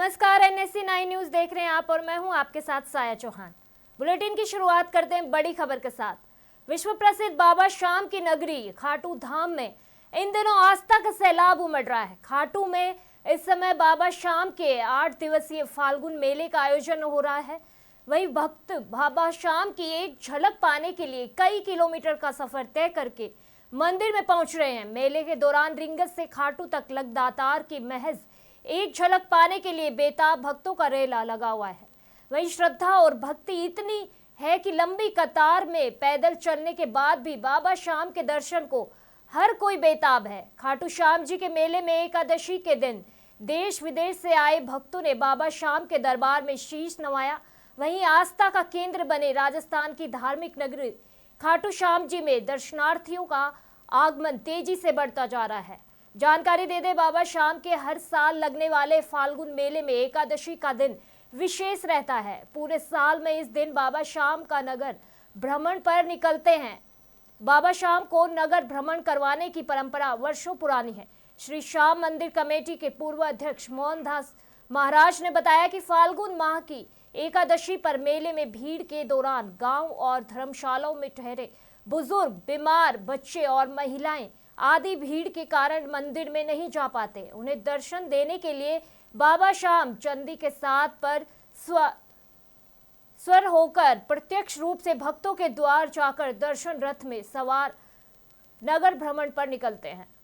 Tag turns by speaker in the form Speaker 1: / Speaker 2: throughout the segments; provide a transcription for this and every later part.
Speaker 1: नमस्कार, NSC 9 news देख रहे हैं आप और मैं हूं आपके साथ साया चौहान। बुलेटिन की शुरुआत करते हैं बड़ी खबर के साथ। विश्व प्रसिद्ध बाबा शाम की नगरी खाटू धाम में इन दिनों आस्था का सैलाब उमड़ रहा है। खाटू में इस समय बाबा शाम के 8 दिवसीय फाल्गुन मेले का आयोजन हो रहा है। वही भक्त बाबा शाम की एक झलक पाने के लिए कई किलोमीटर का सफर तय करके मंदिर में पहुंच रहे हैं। मेले के दौरान रिंगस से खाटू तक लगातार की महज एक झलक पाने के लिए बेताब भक्तों का रेला लगा हुआ है। वही श्रद्धा और भक्ति इतनी है कि लंबी कतार में पैदल चलने के बाद भी बाबा शाम के दर्शन को हर कोई बेताब है। खाटू श्याम जी के मेले में एकादशी के दिन देश विदेश से आए भक्तों ने बाबा शाम के दरबार में शीश नवाया। वहीं आस्था का केंद्र बने राजस्थान की धार्मिक नगरी खाटू श्याम जी में दर्शनार्थियों का आगमन तेजी से बढ़ता जा रहा है। जानकारी दे दे, बाबा शाम के हर साल लगने वाले फाल्गुन मेले में एकादशी का दिन विशेष रहता है। पूरे साल में इस दिन बाबा शाम का नगर भ्रमण पर निकलते हैं। बाबा शाम को नगर भ्रमण करवाने की परंपरा वर्षों पुरानी है। श्री श्याम मंदिर कमेटी के पूर्व अध्यक्ष मोहनदास महाराज ने बताया कि फाल्गुन माह की एकादशी पर मेले में भीड़ के दौरान गांव और धर्मशालाओं में ठहरे बुजुर्ग, बीमार बच्चे और महिलाएं आदि भीड़ के कारण मंदिर में नहीं जा पाते। उन्हें दर्शन देने के लिए बाबा शाम चंदी के साथ पर स्वर होकर प्रत्यक्ष रूप से भक्तों के द्वार जाकर दर्शन रथ में सवार नगर भ्रमण पर निकलते हैं।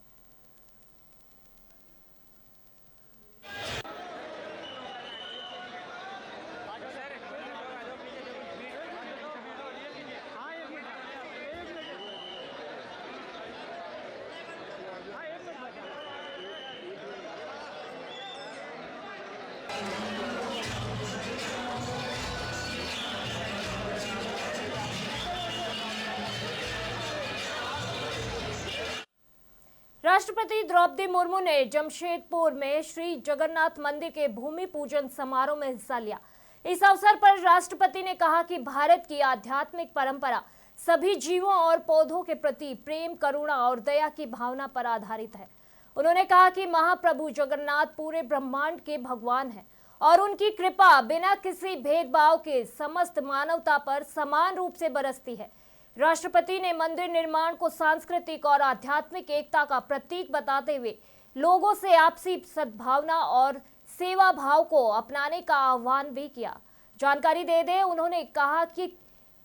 Speaker 1: राष्ट्रपति द्रौपदी मुर्मू ने जमशेदपुर में श्री जगन्नाथ मंदिर के भूमि पूजन समारोह में हिस्सा लिया। इस अवसर पर राष्ट्रपति ने कहा कि भारत की आध्यात्मिक परंपरा सभी जीवों और पौधों के प्रति प्रेम, करुणा और दया की भावना पर आधारित है। उन्होंने कहा कि महाप्रभु जगन्नाथ पूरे ब्रह्मांड के भगवान हैं और उनकी कृपा बिना किसी भेदभाव के समस्त मानवता पर समान रूप से बरसती है। राष्ट्रपति ने मंदिर निर्माण को सांस्कृतिक और आध्यात्मिक एकता का प्रतीक बताते हुए लोगों से आपसी सद्भावना और सेवा भाव को अपनाने का आह्वान भी किया। जानकारी दे दे, उन्होंने कहा कि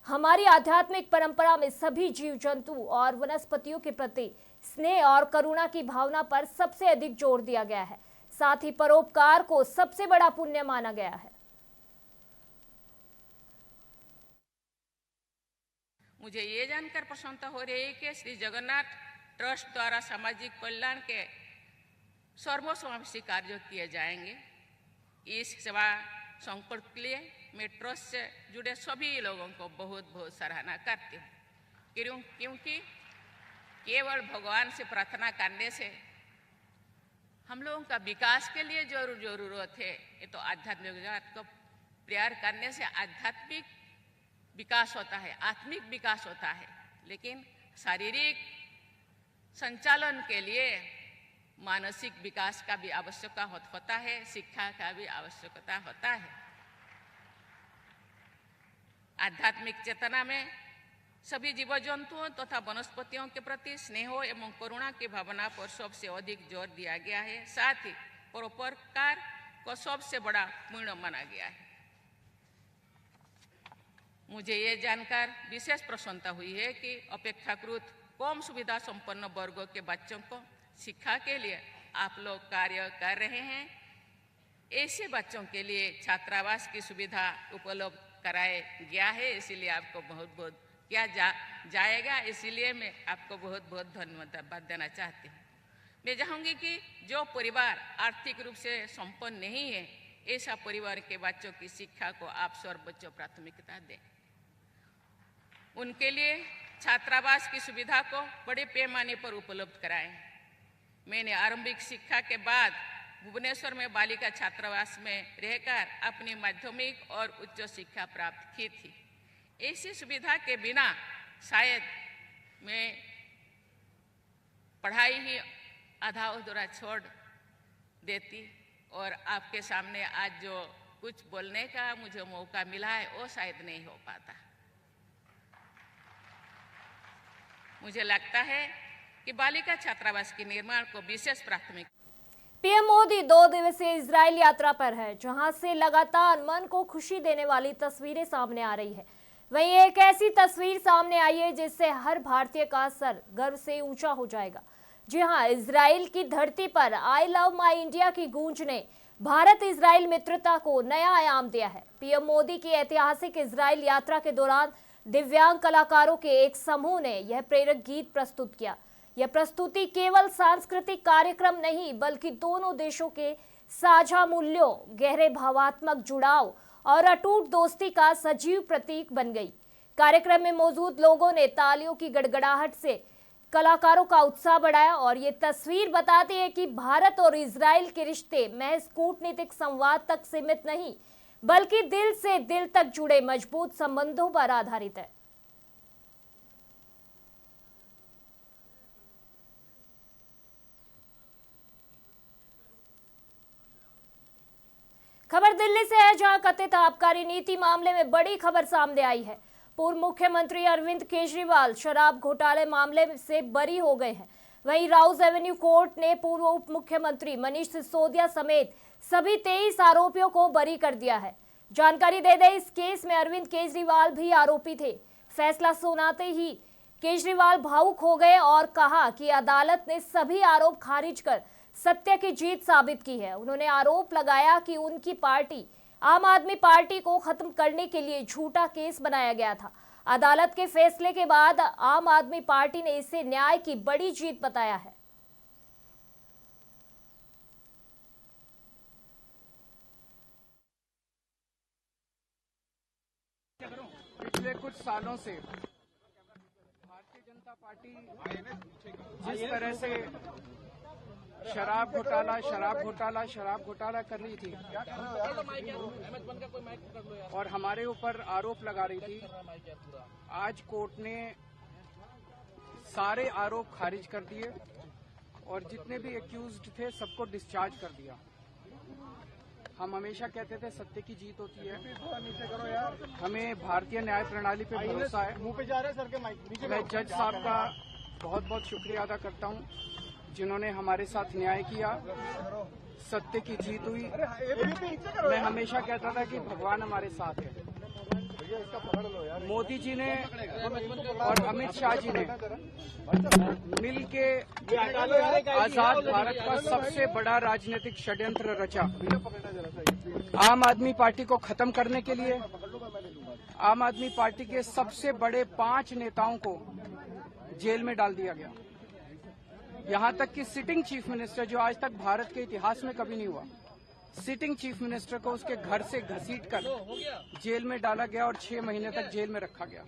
Speaker 1: हमारी आध्यात्मिक परंपरा में सभी जीव जंतु और वनस्पतियों के प्रति स्नेह और करुणा की भावना पर सबसे अधिक जोर दिया गया है। साथ ही परोपकार को सबसे बड़ा पुण्य माना गया है।
Speaker 2: मुझे ये जानकर प्रसन्नता हो रही है कि श्री जगन्नाथ ट्रस्ट द्वारा सामाजिक कल्याण के सर्वसमावेशी कार्य किए जाएंगे। इस सेवा संकल्प के लिए मैं ट्रस्ट से जुड़े सभी लोगों को बहुत बहुत सराहना करती हूँ, क्योंकि केवल भगवान से प्रार्थना करने से हम लोगों का विकास के लिए जो जरूरत है, ये तो आध्यात्मिक विकास को प्रयास करने से आध्यात्मिक विकास होता है, आत्मिक विकास होता है। लेकिन शारीरिक संचालन के लिए मानसिक विकास का भी आवश्यकता होता है, शिक्षा का भी आवश्यकता होता है। आध्यात्मिक चेतना में सभी जीव जंतुओं तथा वनस्पतियों के प्रति स्नेह एवं करुणा की भावना पर सबसे अधिक जोर दिया गया है। साथ ही परोपकार को सबसे बड़ा पुण्य माना गया है। मुझे ये जानकर विशेष प्रसन्नता हुई है कि अपेक्षाकृत कम सुविधा संपन्न वर्गों के बच्चों को शिक्षा के लिए आप लोग कार्य कर रहे हैं। ऐसे बच्चों के लिए छात्रावास की सुविधा उपलब्ध कराया गया है, इसीलिए आपको बहुत बहुत किया जाएगा। इसीलिए मैं आपको बहुत बहुत धन्यवाद देना चाहती हूँ। मैं चाहूँगी कि जो परिवार आर्थिक रूप से संपन्न नहीं है, ऐसा परिवार के बच्चों की शिक्षा को आप सर्वोच्च प्राथमिकता दें। उनके लिए छात्रावास की सुविधा को बड़े पैमाने पर उपलब्ध कराएं। मैंने आरंभिक शिक्षा के बाद भुवनेश्वर में बालिका छात्रावास में रहकर अपनी माध्यमिक और उच्च शिक्षा प्राप्त की थी। ऐसी सुविधा के बिना शायद मैं पढ़ाई ही आधा अधूरा छोड़ देती। और आपके सामने आज जो कुछ बोलने का मुझे मौका मिला है वो शायद नहीं हो पाता। मुझे लगता है कि बालिका छात्रावास के निर्माण को विशेष प्राथमिकता।
Speaker 1: पीएम मोदी 2 दिवसीय इजराइल यात्रा पर है, जहां से लगातार मन को खुशी देने वाली तस्वीरें सामने आ रही है। वहीं एक ऐसी तस्वीर सामने आई है जिससे हर भारतीय का सर गर्व से ऊंचा हो जाएगा। जी हां, इजराइल की धरती पर आई लव माई इंडिया की गूंज ने भारत इजराइल मित्रता को नया आयाम दिया है। पीएम मोदी की ऐतिहासिक इजराइल यात्रा के दौरान दिव्यांग कलाकारों के एक समूह ने यह प्रेरक गीत प्रस्तुत किया। यह प्रस्तुति केवल सांस्कृतिक कार्यक्रम नहीं, बल्कि दोनों देशों के साझा मूल्यों, गहरे भावात्मक जुड़ाव और अटूट दोस्ती का सजीव प्रतीक बन गई। कार्यक्रम में मौजूद लोगों ने तालियों की गड़गड़ाहट से कलाकारों का उत्साह बढ़ाया और ये तस्वीर बताती है कि भारत और इजराइल के रिश्ते महज कूटनीतिक संवाद तक सीमित नहीं, बल्कि दिल से दिल तक जुड़े मजबूत संबंधों पर आधारित है। खबर दिल्ली से है, जहां कथित आबकारी नीति मामले में बड़ी खबर सामने आई है। पूर्व मुख्यमंत्री अरविंद केजरीवाल शराब घोटाले मामले से बरी हो गए हैं। वहीं राउज एवेन्यू कोर्ट ने पूर्व उप मुख्यमंत्री मनीष सिसोदिया समेत सभी 23 आरोपियों को बरी कर दिया है। जानकारी दे दें, इस केस में अरविंद केजरीवाल भी आरोपी थे। फैसला सुनाते ही केजरीवाल भावुक हो गए और कहा कि अदालत ने सभी आरोप खारिज कर सत्य की जीत साबित की है। उन्होंने आरोप लगाया कि उनकी पार्टी आम आदमी पार्टी को खत्म करने के लिए झूठा केस बनाया गया था। अदालत के फैसले के बाद आम आदमी पार्टी ने इसे न्याय की बड़ी जीत बताया है।
Speaker 3: पिछले कुछ सालों से भारतीय जनता पार्टी जिस तरह से शराब घोटाला कर रही थी और हमारे ऊपर आरोप लगा रही थी, आज कोर्ट ने सारे आरोप खारिज कर दिए और जितने भी एक्यूज्ड थे सबको डिस्चार्ज कर दिया। हम हमेशा कहते थे सत्य की जीत होती है। हमें भारतीय न्याय प्रणाली पे भरोसा है। मैं जज साहब का बहुत बहुत शुक्रिया अदा करता हूं, जिन्होंने हमारे साथ न्याय किया, सत्य की जीत हुई। मैं हमेशा कहता था कि भगवान हमारे साथ है। मोदी जी ने और अमित शाह जी ने मिल के आजाद भारत का सबसे बड़ा राजनीतिक षड्यंत्र रचा। आम आदमी पार्टी को खत्म करने के लिए आम आदमी पार्टी के सबसे बड़े 5 नेताओं को जेल में डाल दिया गया। यहां तक कि सिटिंग चीफ मिनिस्टर, जो आज तक भारत के इतिहास में कभी नहीं हुआ, सिटिंग चीफ मिनिस्टर को उसके घर से घसीटकर जेल में डाला गया और 6 महीने तक जेल में रखा गया।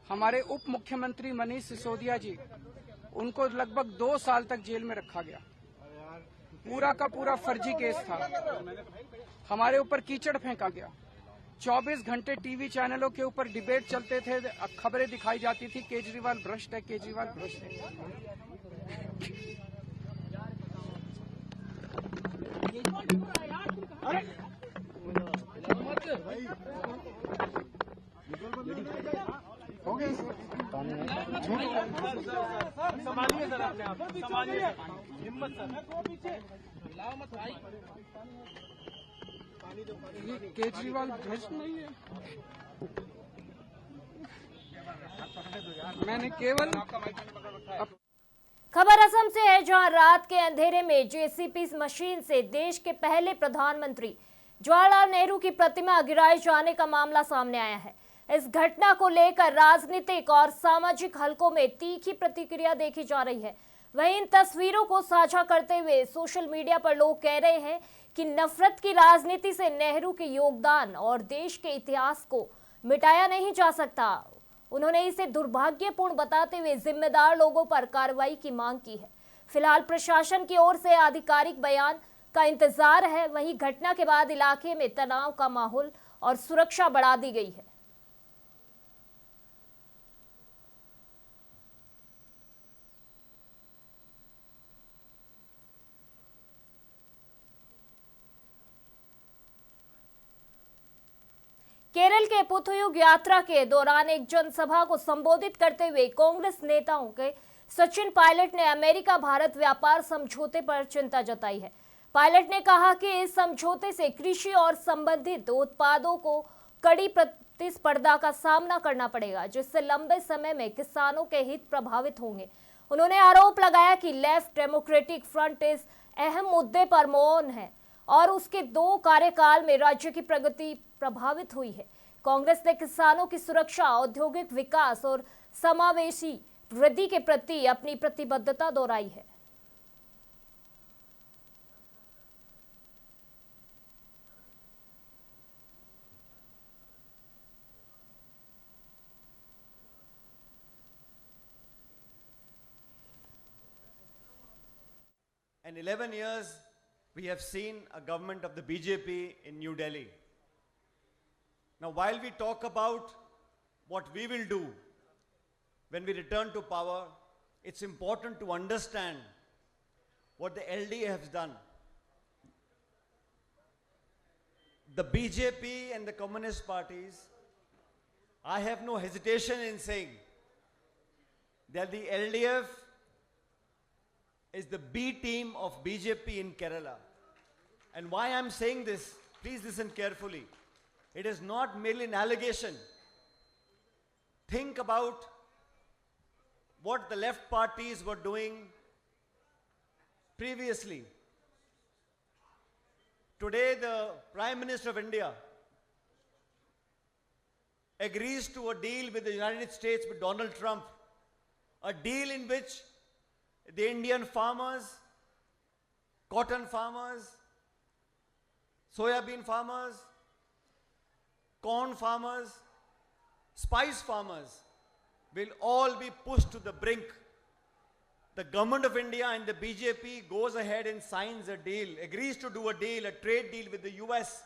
Speaker 3: हमारे उप मुख्यमंत्री मनीष सिसोदिया जी, उनको लगभग 2 साल तक जेल में रखा गया। पूरा का पूरा फर्जी केस था। हमारे ऊपर कीचड़ फेंका गया। 24 घंटे टीवी चैनलों के ऊपर डिबेट चलते थे, खबरें दिखाई जाती थी, केजरीवाल भ्रष्ट है, केजरीवाल भ्रष्ट है।
Speaker 4: संभालिए सर, अपने आप संभालिए, हिम्मत सर,
Speaker 3: ये केजरीवाल भ्रष्ट नहीं है। मैंने केवल
Speaker 1: खबर असम से है, जहां रात के अंधेरे में जेसीबी मशीन से देश के पहले प्रधानमंत्री जवाहरलाल नेहरू की प्रतिमा गिराए जाने का मामला सामने आया है। इस घटना को लेकर राजनीतिक और सामाजिक हलकों में तीखी प्रतिक्रिया देखी जा रही है। वहीं इन तस्वीरों को साझा करते हुए सोशल मीडिया पर लोग कह रहे हैं कि नफरत की राजनीति से नेहरू के योगदान और देश के इतिहास को मिटाया नहीं जा सकता। उन्होंने इसे दुर्भाग्यपूर्ण बताते हुए जिम्मेदार लोगों पर कार्रवाई की मांग की है। फिलहाल प्रशासन की ओर से आधिकारिक बयान का इंतजार है। वहीं घटना के बाद इलाके में तनाव का माहौल और सुरक्षा बढ़ा दी गई है। केरल के पुथुयुग यात्रा के दौरान एक जनसभा को संबोधित करते हुए कांग्रेस नेताओं के सचिन पायलट ने अमेरिका भारत व्यापार समझौते पर चिंता जताई है। पायलट ने कहा कि इस समझौते से कृषि और संबंधित उत्पादों को कड़ी प्रतिस्पर्धा का सामना करना पड़ेगा, जिससे लंबे समय में किसानों के हित प्रभावित होंगे। उन्होंने आरोप लगाया कि लेफ्ट डेमोक्रेटिक फ्रंट इस अहम मुद्दे पर मौन है और उसके 2 कार्यकाल में राज्य की प्रगति प्रभावित हुई है। कांग्रेस ने किसानों की सुरक्षा, औद्योगिक विकास और समावेशी वृद्धि के प्रति अपनी प्रतिबद्धता दोहराई है।
Speaker 5: In 11 years, we have seen a government of the BJP in New Delhi. Now, while we talk about what we will do when we return to power, it's important to understand what the LDA has done. The BJP and the communist parties, I have no hesitation in saying that the LDF is the B team of BJP in Kerala. And why I'm saying this, please listen carefully. It is not merely an allegation. Think about what the left parties were doing previously. Today, the Prime Minister of India agrees to a deal with the United States, with Donald Trump, a deal in which the Indian farmers, cotton farmers, soybean farmers, corn farmers, spice farmers will all be pushed to the brink. The government of India and the BJP goes ahead and signs a deal, agrees to do a deal, a trade deal with the US,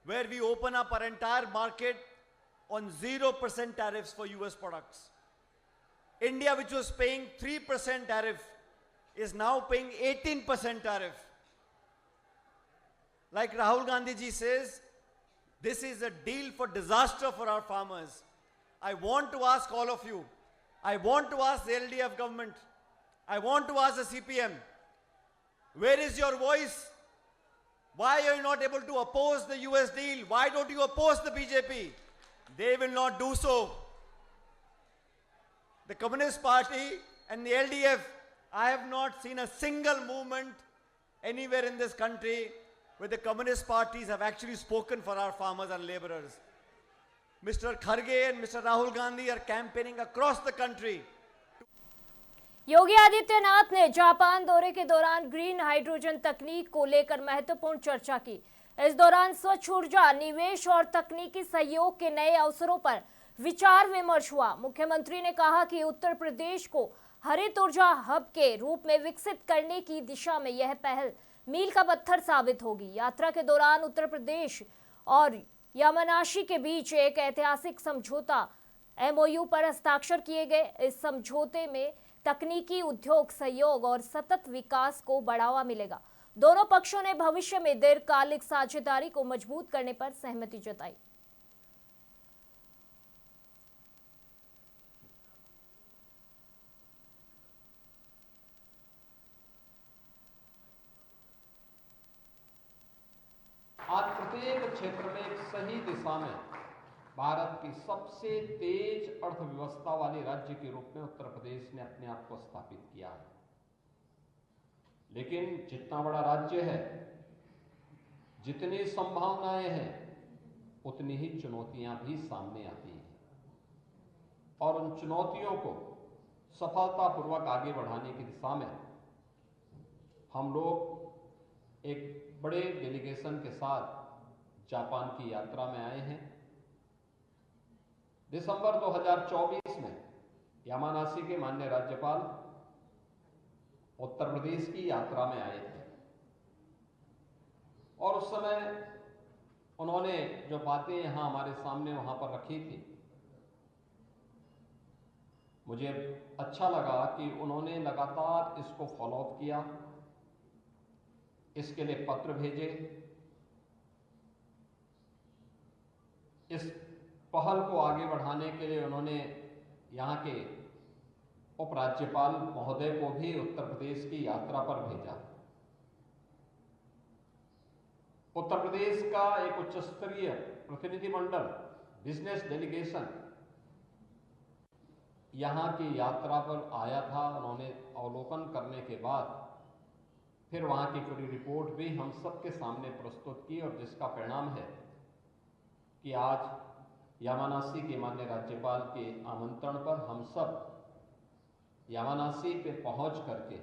Speaker 5: where we open up our entire market on 0% tariffs for US products. India, which was paying 3% tariff, is now paying 18% tariff. Like Rahul Gandhi ji says, this is a deal for disaster for our farmers. I want to ask all of you, I want to ask the LDF government, I want to ask the CPM, where is your voice? Why are you not able to oppose the US deal? Why don't you oppose the BJP? They will not do so. The Communist Party and the LDF, I have not seen a single movement anywhere in this country where the communist parties have actually spoken for our farmers and laborers. Mr. Kharge and Mr. Rahul Gandhi are campaigning across the country.
Speaker 1: Yogi Adityanath ने Japan दौरे के दौरान green hydrogen तकनीक को लेकर महत्वपूर्ण चर्चा की। इस दौरान स्वच्छ ऊर्जा, निवेश और तकनीकी सहयोग के नए अवसरों पर विचार विमर्श हुआ। मुख्यमंत्री ने कहा कि उत्तर प्रदेश को हरित ऊर्जा हब के रूप में विकसित करने की दिशा में यह पहल मील का पत्थर साबित होगी। यात्रा के दौरान उत्तर प्रदेश और यामानाशी के बीच एक ऐतिहासिक समझौता MOU पर हस्ताक्षर किए गए। इस समझौते में तकनीकी, उद्योग सहयोग और सतत विकास को बढ़ावा मिलेगा। दोनों पक्षों ने भविष्य में दीर्घकालिक साझेदारी को मजबूत करने पर सहमति जताई।
Speaker 6: आज प्रत्येक क्षेत्र में एक सही दिशा में भारत की सबसे तेज अर्थव्यवस्था वाले राज्य के रूप में उत्तर प्रदेश ने अपने आप को स्थापित किया है। लेकिन जितना बड़ा राज्य है, जितनी संभावनाएं हैं, उतनी ही चुनौतियां भी सामने आती हैं और उन चुनौतियों को सफलतापूर्वक आगे बढ़ाने की दिशा में हम लोग एक बड़े डेलीगेशन के साथ जापान की यात्रा में आए हैं। दिसंबर 2024 में यामानाशी के माननीय राज्यपाल उत्तर प्रदेश की यात्रा में आए थे और उस समय उन्होंने जो बातें यहां हमारे सामने वहां पर रखी थी, मुझे अच्छा लगा कि उन्होंने लगातार इसको फॉलो अप किया, इसके लिए पत्र भेजे इस पहल को आगे बढ़ाने के लिए उन्होंने यहाँ के उपराज्यपाल महोदय को भी उत्तर प्रदेश की यात्रा पर भेजा। उत्तर प्रदेश का एक उच्च स्तरीय प्रतिनिधिमंडल, बिजनेस डेलीगेशन यहाँ की यात्रा पर आया था। उन्होंने अवलोकन करने के बाद फिर वहाँ की पूरी रिपोर्ट भी हम सबके सामने प्रस्तुत की, और जिसका परिणाम है कि आज यामानासी के माननीय राज्यपाल के आमंत्रण पर हम सब यामानासी पे पहुंच करके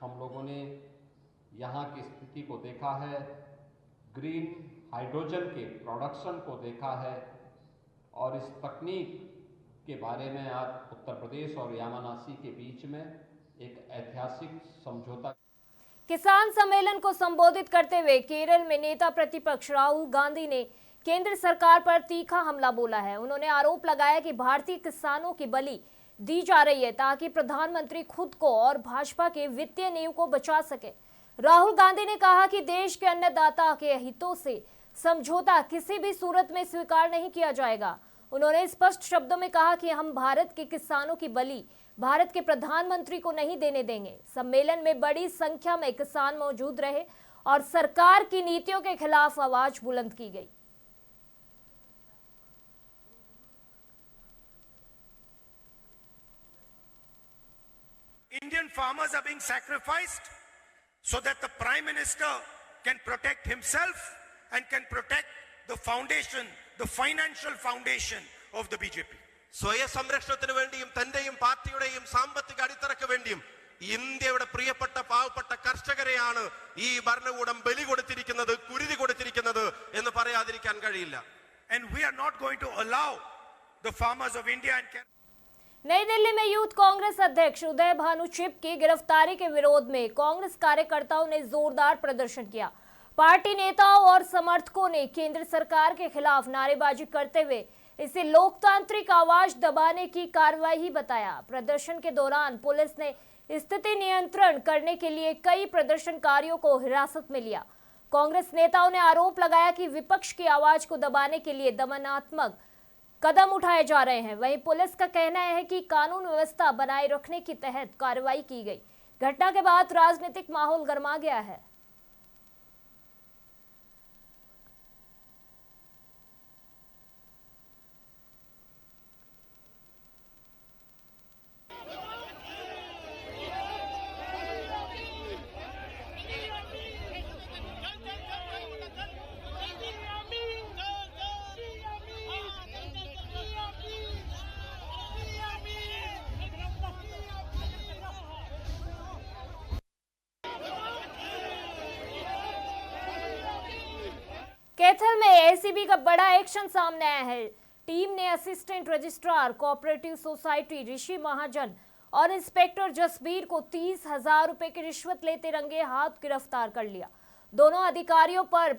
Speaker 6: हम लोगों ने यहाँ की स्थिति को देखा है, ग्रीन हाइड्रोजन के प्रोडक्शन को देखा है, और इस तकनीक के बारे में आज उत्तर प्रदेश और यामानासी के बीच में एक ऐतिहासिक समझौता।
Speaker 1: किसान सम्मेलन को संबोधित करते हुए केरल में नेता प्रतिपक्ष राहुल गांधी ने केंद्र सरकार पर तीखा हमला बोला है। उन्होंने आरोप लगाया कि भारतीय किसानों की बलि दी जा रही है ताकि प्रधानमंत्री खुद को और भाजपा के वित्तीय नींव को बचा सके। राहुल गांधी ने कहा कि देश के अन्नदाता के हितों से समझौता किसी भी सूरत में स्वीकार नहीं किया जाएगा। उन्होंने स्पष्ट शब्दों में कहा कि हम भारत के किसानों की बलि भारत के प्रधानमंत्री को नहीं देने देंगे। सम्मेलन में बड़ी संख्या में किसान मौजूद रहे और सरकार की नीतियों के खिलाफ आवाज बुलंद की गई।
Speaker 7: Indian farmers are being sacrificed so that the Prime Minister can protect himself and can protect the foundation, the financial foundation of the BJP.
Speaker 8: സ്വയ സംരക്ഷണത്തിന് വേണ്ടിയും തന്റെയും പാർട്ടിയുടെയും സാമ്പത്തിക അടിത്തറയ്ക്ക് വേണ്ടിയും ഇന്ത്യയുടെ പ്രിയപ്പെട്ട പാവപ്പെട്ട കർഷകരെയാണ് ഈ ഭരണകൂടം ബലി കൊടുത്തിരിക്കുന്നത്, കുരുതി കൊടുത്തിരിക്കുന്നത് എന്ന് പറയാതിരിക്കാൻ കഴിയില്ല.
Speaker 7: And we are not going to allow the farmers of India and
Speaker 1: नई दिल्ली में यूथ कांग्रेस अध्यक्ष उदय भानु चिप की गिरफ्तारी के विरोध में कांग्रेस कार्यकर्ताओं ने जोरदार प्रदर्शन किया। पार्टी नेताओं और समर्थकों ने केंद्र सरकार के खिलाफ नारेबाजी करते हुए इसे लोकतांत्रिक आवाज दबाने की कार्रवाई बताया। प्रदर्शन के दौरान पुलिस ने स्थिति नियंत्रण करने के लिए कई प्रदर्शनकारियों को हिरासत में लिया। कांग्रेस नेताओं ने आरोप लगाया कि विपक्ष की आवाज को दबाने के लिए दमनात्मक कदम उठाए जा रहे हैं। वहीं पुलिस का कहना है कि कानून व्यवस्था बनाए रखने के तहत कार्रवाई की गई। घटना के बाद राजनीतिक माहौल गर्मा गया है। कैथल में एसीबी का बड़ा एक्शन सामने आया है। टीम ने असिस्टेंट रजिस्ट्रार कोऑपरेटिव सोसाइटी ऋषि महाजन और इंस्पेक्टर जसबीर को 30,000 रुपए की रिश्वत लेते रंगे हाथ गिरफ्तार कर लिया। दोनों अधिकारियों पर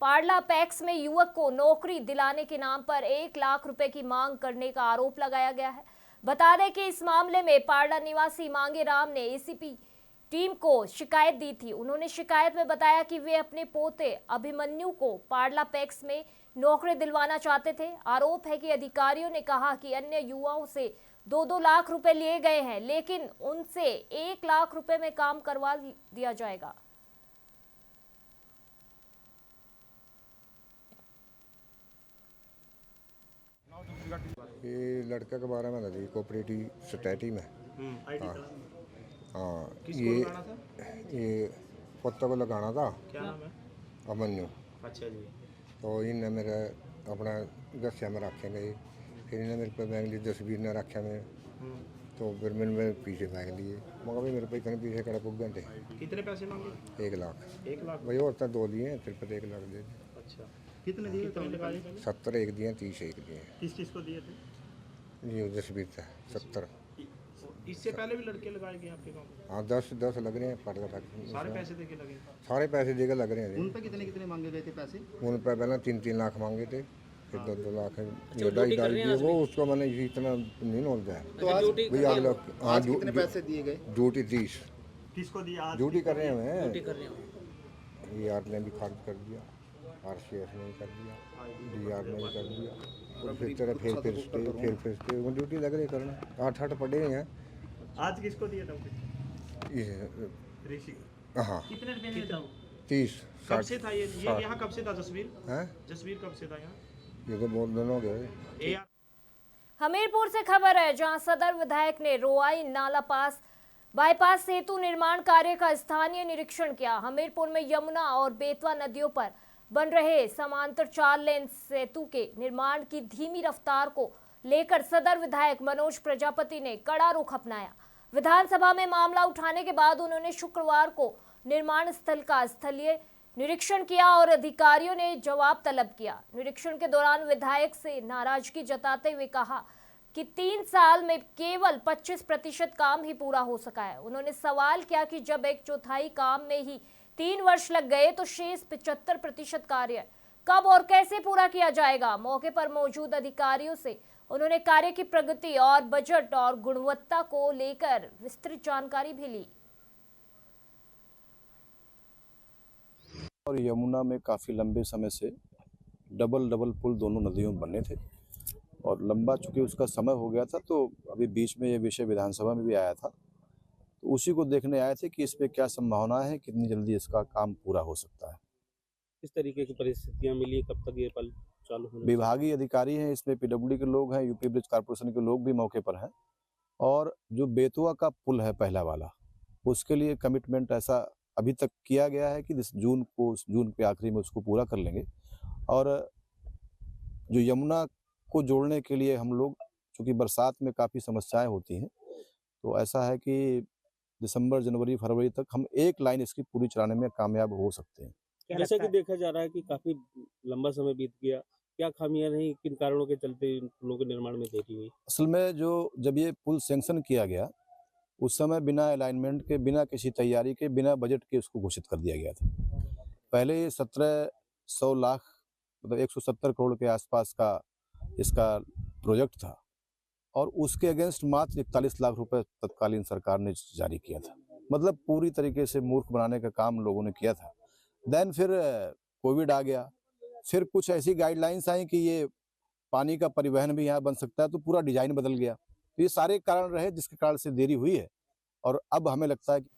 Speaker 1: पाडला पैक्स में युवक को नौकरी दिलाने के नाम पर 1 लाख रुपए की मांग करने का आरोप लगाया गया है। बता दें कि इस मामले में पाडला निवासी मांगे राम ने एसीपी टीम को शिकायत दी थी। उन्होंने शिकायत में बताया कि वे अपने पोते अभिमन्यु को पाडला पैक्स में नौकरी दिलवाना चाहते थे। आरोप है कि अधिकारियों ने कहा कि अन्य युवाओं से 2-2 लाख रुपए लिए गए हैं, लेकिन उनसे 1 लाख रुपए में काम करवा दिया जाएगा।
Speaker 9: ये लड़का के बारे में था कोऑपरेटिव सोसाइटी में। हाँ, ये पत्ता को लगाना था।
Speaker 4: क्या नाम है?
Speaker 9: अभिमन्यु।
Speaker 4: अच्छा जी।
Speaker 9: तो इन्हें मेरा अपना गस्या में रखे गए, फिर इन्हें मेरे पे बैंक ली, जसबीर ने रखा मैं। तो फिर मैंने मेरे पीछे बैंक लिए, मगर भाई मेरे पे इतने पीछे कड़ा पुग गए थे।
Speaker 4: कितने पैसे मांगे?
Speaker 9: 1 लाख।
Speaker 4: 1 लाख
Speaker 9: भाई और तक 2 दिए, फिर पे 1 लाख दे।
Speaker 4: अच्छा, कितने दिए?
Speaker 9: 70 एक दिए, 30 एक दिए।
Speaker 4: किस चीज़ को दिए थे?
Speaker 9: ये जसबीर था 70।
Speaker 4: इससे पहले भी लड़के लगाए गए आपके गाँव में?
Speaker 9: हाँ, 10 लग रहे हैं पाडला पैक्स।
Speaker 4: सारे पैसे देके लगे?
Speaker 9: सारे पैसे देकर लग रहे हैं।
Speaker 4: उन पे कितने मांगे गए थे पैसे?
Speaker 9: उन पर पहले 3-3 लाख मांगे थे, फिर 2-2 लाख डाई दिए। वो उसको मैंने इतना नहीं नॉलेज है।
Speaker 4: तो आज
Speaker 9: कितने
Speaker 4: पैसे दिए गए?
Speaker 9: ड्यूटी 30।
Speaker 4: किसको दिया?
Speaker 9: ड्यूटी कर रहे हैं, ये यार ने भी खारिज कर दिया। RCS ने भी कर दिया, DR ने भी कर दिया, और फिर तरह फिर स्टे ड्यूटी लग रही करना, 8 पड़े हैं।
Speaker 4: आज किसको दिया था ऋषि?
Speaker 9: हाँ,
Speaker 4: कितने रुपए में था?
Speaker 9: 30
Speaker 4: कब से था ये यहाँ कब से था जसवीर?
Speaker 9: हैं?
Speaker 4: जसवीर कब से था यहाँ?
Speaker 9: ये तो बहुत दिन हो गए।
Speaker 1: हमीरपुर से खबर है, जहां सदर विधायक ने रोआई नाला पास बाईपास सेतु निर्माण कार्य का स्थानीय निरीक्षण किया। हमीरपुर में यमुना और बेतवा नदियों पर बन रहे समांतर 4 लेन सेतु के निर्माण की धीमी रफ्तार को लेकर सदर विधायक मनोज प्रजापति ने कड़ा रुख अपनाया। विधानसभा में मामला उठाने के बाद उन्होंने शुक्रवार को निर्माण स्थल का स्थलीय निरीक्षण किया और अधिकारियों ने जवाब तलब किया। निरीक्षण के दौरान विधायक से नाराजगी जताते हुए कहा कि 3 साल में केवल 25% काम ही पूरा हो सका है। उन्होंने सवाल किया कि जब 1/4 काम में ही 3 वर्ष लग गए तो शेष 75% कार्य कब और कैसे पूरा किया जाएगा। मौके पर मौजूद अधिकारियों से उन्होंने कार्य की प्रगति और बजट और गुणवत्ता को लेकर विस्तृत जानकारी भी ली।
Speaker 10: और यमुना में काफ़ी लंबे समय से डबल पुल दोनों नदियों में बने थे और लंबा चूँकि उसका समय हो गया था, तो अभी बीच में ये विषय विधानसभा में भी आया था, तो उसी को देखने आए थे कि इसमें क्या संभावना है, कितनी जल्दी इसका काम पूरा हो सकता है।
Speaker 11: किस तरीके की परिस्थितियाँ मिली, कब तक ये पल चालू होने?
Speaker 10: विभागीय अधिकारी हैं इसमें, PWD के लोग हैं, यूपी ब्रिज कॉर्पोरेशन के लोग भी मौके पर हैं, और जो बेतवा का पुल है पहला वाला, उसके लिए कमिटमेंट ऐसा अभी तक किया गया है कि जून के आखिरी में उसको पूरा कर लेंगे। और जो यमुना को जोड़ने के लिए हम लोग, चूँकि बरसात में काफ़ी समस्याएं होती हैं, तो ऐसा है कि दिसंबर, जनवरी, फरवरी तक हम एक लाइन इसकी पूरी चलाने में कामयाब हो सकते हैं।
Speaker 11: जैसा कि देखा जा रहा है कि काफी लंबा समय बीत गया, क्या खामियां रही, किन कारणों के चलते पुलों के निर्माण में देरी हुई?
Speaker 10: असल में जब ये पुल सैंक्शन किया गया, उस समय बिना अलाइनमेंट के, बिना किसी तैयारी के, बिना बजट के उसको घोषित कर दिया गया था। पहले 1700 लाख मतलब 170 करोड़ के आसपास का इसका प्रोजेक्ट था, और उसके अगेंस्ट मात्र 41 लाख रुपए तत्कालीन सरकार ने जारी किया था। मतलब पूरी तरीके से मूर्ख बनाने का काम लोगों ने किया था। देन फिर कोविड आ गया, फिर कुछ ऐसी गाइडलाइंस आई कि ये पानी का परिवहन भी यहाँ बन सकता है, तो पूरा डिजाइन बदल गया। तो ये सारे कारण रहे जिसके कारण से देरी हुई है, और अब हमें लगता है कि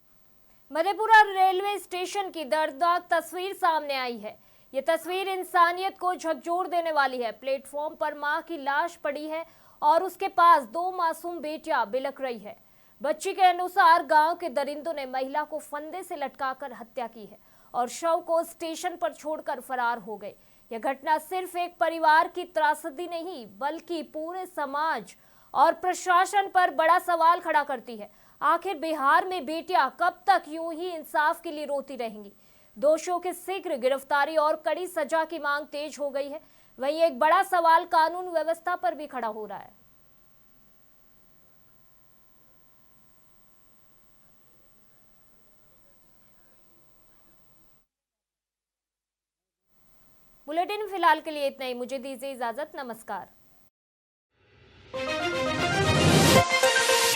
Speaker 1: मधेपुरा रेलवे स्टेशन की दर्दनाक तस्वीर सामने आई है। ये तस्वीर इंसानियत को झकझोर देने वाली है। प्लेटफॉर्म पर मां की लाश पड़ी है और उसके पास 2 मासूम बेटियां बिलख रही है। बच्ची के अनुसार गांव के दरिंदों ने महिला को फंदे से लटकाकर हत्या की है और शव को स्टेशन पर छोड़कर फरार हो गए। यह घटना सिर्फ एक परिवार की त्रासदी नहीं, बल्कि पूरे समाज और प्रशासन पर बड़ा सवाल खड़ा करती है। आखिर बिहार में बेटियां कब तक यूं ही इंसाफ के लिए रोती रहेंगी? दोषियों की शीघ्र गिरफ्तारी और कड़ी सजा की मांग तेज हो गई है। वहीं एक बड़ा सवाल कानून व्यवस्था पर भी खड़ा हो रहा है। बुलेटिन फिलहाल के लिए इतना ही। मुझे दीजिए इजाजत। नमस्कार।